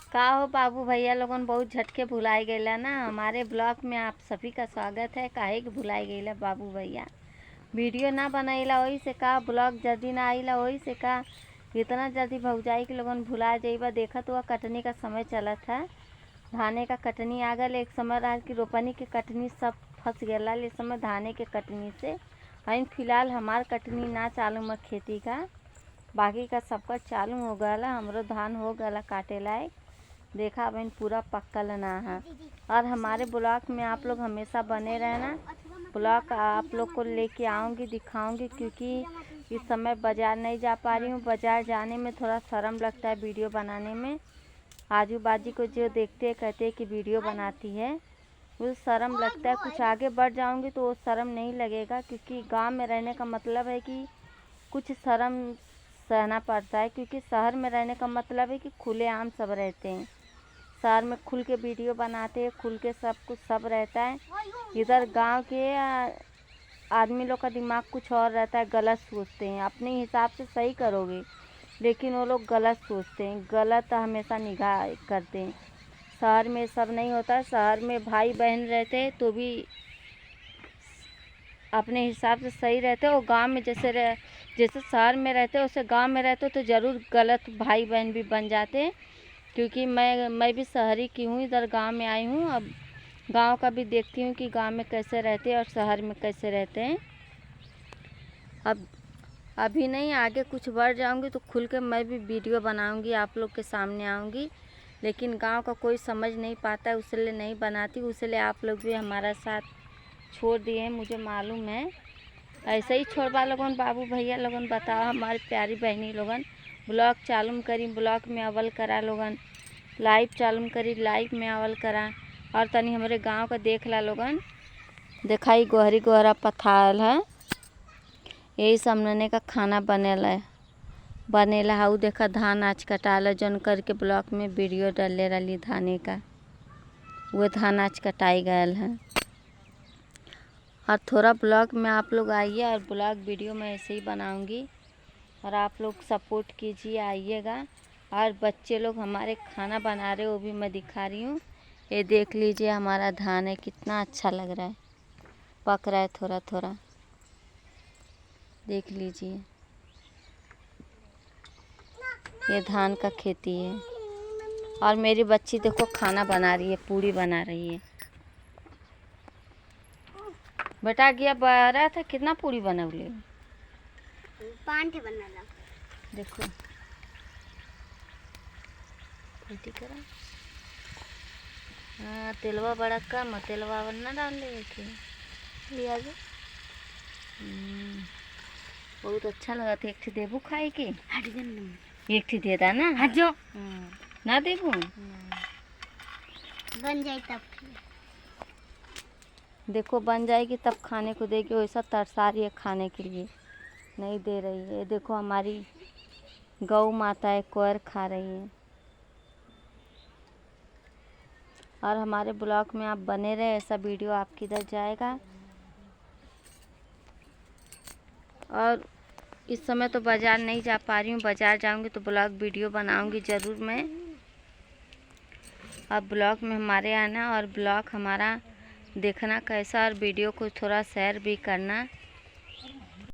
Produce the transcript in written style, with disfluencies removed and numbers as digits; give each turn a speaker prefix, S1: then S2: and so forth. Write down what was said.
S1: का हो बाबू भैया लोगन बहुत झटके भुलाई गईला ना। हमारे ब्लॉग में आप सभी का स्वागत है। काहे कि भुलाई गईला बाबू भैया, वीडियो ना बनाईला वही से का, ब्लॉग जल्दी ना आईला वही से का, इतना जल्दी भौजाई के लोगन भुला जाइबा। देखत हुआ कटनी का समय चलत है, धाने का कटनी आ गल। एक समय रहा कि रोपनी के कटनी सब फंस गया, इस समय धाने के कटनी से अभी फिलहाल हमार कटनी ना चालू में खेती का, बाकी का सबका चालू हो गया। हमरो धान हो गया काटे लायक। देखा अब पूरा पक्कल ना है। और हमारे ब्लॉग में आप लोग हमेशा बने रहना। ब्लॉग आप लोग को लेके आऊँगी, दिखाऊंगी, क्योंकि इस समय बाज़ार नहीं जा पा रही हूँ। बाज़ार जाने में थोड़ा शर्म लगता है वीडियो बनाने में। आजू बाजू को जो देखते हैं कहते हैं कि वीडियो बनाती है, वो शर्म लगता है। कुछ आगे बढ़ जाऊंगी तो वो शर्म नहीं लगेगा, क्योंकि गांव में रहने का मतलब है कि कुछ शर्म सहना पड़ता है। क्योंकि शहर में रहने का मतलब है कि खुलेआम सब रहते हैं। शहर में खुल के वीडियो बनाते हैं, खुल के सब कुछ सब रहता है। इधर गांव के आदमी लोग का दिमाग कुछ और रहता है, गलत सोचते हैं। अपने हिसाब से सही करोगे, लेकिन वो लोग गलत सोचते हैं, गलत हमेशा निगाह करते हैं। शहर में सब नहीं होता। शहर में भाई बहन रहते हैं तो भी अपने हिसाब से सही रहते हो। गांव में जैसे शहर में रहते हो वैसे गांव में रहते हो तो ज़रूर गलत भाई बहन भी बन जाते हैं। क्योंकि मैं भी शहरी की हूँ, इधर गांव में आई हूँ। अब गांव का भी देखती हूँ कि गांव में कैसे रहते हैं और शहर में कैसे रहते हैं। अब अभी नहीं, आगे कुछ बढ़ जाऊंगी तो खुल के मैं भी वीडियो बनाऊंगी, आप लोग के सामने आऊंगी। लेकिन गांव का कोई समझ नहीं पाता है, उसलिए नहीं बनाती। उसलिए आप लोग भी हमारा साथ छोड़ दिए हैं, मुझे मालूम है। ऐसे ही छोड़वा लोगन, बाबू भैया लोगन बताओ, हमारी प्यारी बहनी लोगन ब्लॉग चालू करी, ब्लॉग में अव्वल करा लोगन। लाइव चालू करी, लाइव में अव्वल करा। और तनी हमारे गांव का देख ला लोगन, दिखाई गोहरी गोहरा पथाल है। यही सामने का खाना बनेला हाउ। देखा धान आज कटाला, जौन करके ब्लॉक में वीडियो डाले रही धाने का, वो धान आज कटाई गयल है। और थोड़ा ब्लॉग में आप लोग आइए, और ब्लॉग वीडियो मैं ऐसे ही बनाऊंगी और आप लोग सपोर्ट कीजिए, आइएगा। और बच्चे लोग हमारे खाना बना रहे, वो भी मैं दिखा रही हूँ। ये देख लीजिए हमारा धान है, कितना अच्छा लग रहा है, पक रहा है थोड़ा थोड़ा, देख लीजिए। ये धान का खेती है। और मेरी बच्ची देखो खाना बना रही है, पूरी बना रही है। बेटा गया रहा था, कितना पूरी बनौले?
S2: 5 बना।
S1: देखो उल्टी करा। हाँ, तेलवा बड़ा कम, तेलवा ना डाल ले थे लिया जो। बहुत अच्छा लगा था। एक देबू खाए के, एक थी देता ना। हाँ जो ना देबू
S2: बन जाए तब
S1: देखो, बन जाएगी तब खाने को देगी। वैसा तरसा रही है खाने के लिए, नहीं दे रही है। देखो हमारी गौ माता है, कोयर खा रही है। और हमारे ब्लॉग में आप बने रहे, ऐसा वीडियो आपके इधर जाएगा। और इस समय तो बाज़ार नहीं जा पा रही हूँ, बाज़ार जाऊँगी तो ब्लॉग वीडियो बनाऊँगी ज़रूर मैं। अब ब्लॉग में हमारे आना और ब्लॉग हमारा देखना कैसा, और वीडियो को थोड़ा शेयर भी करना।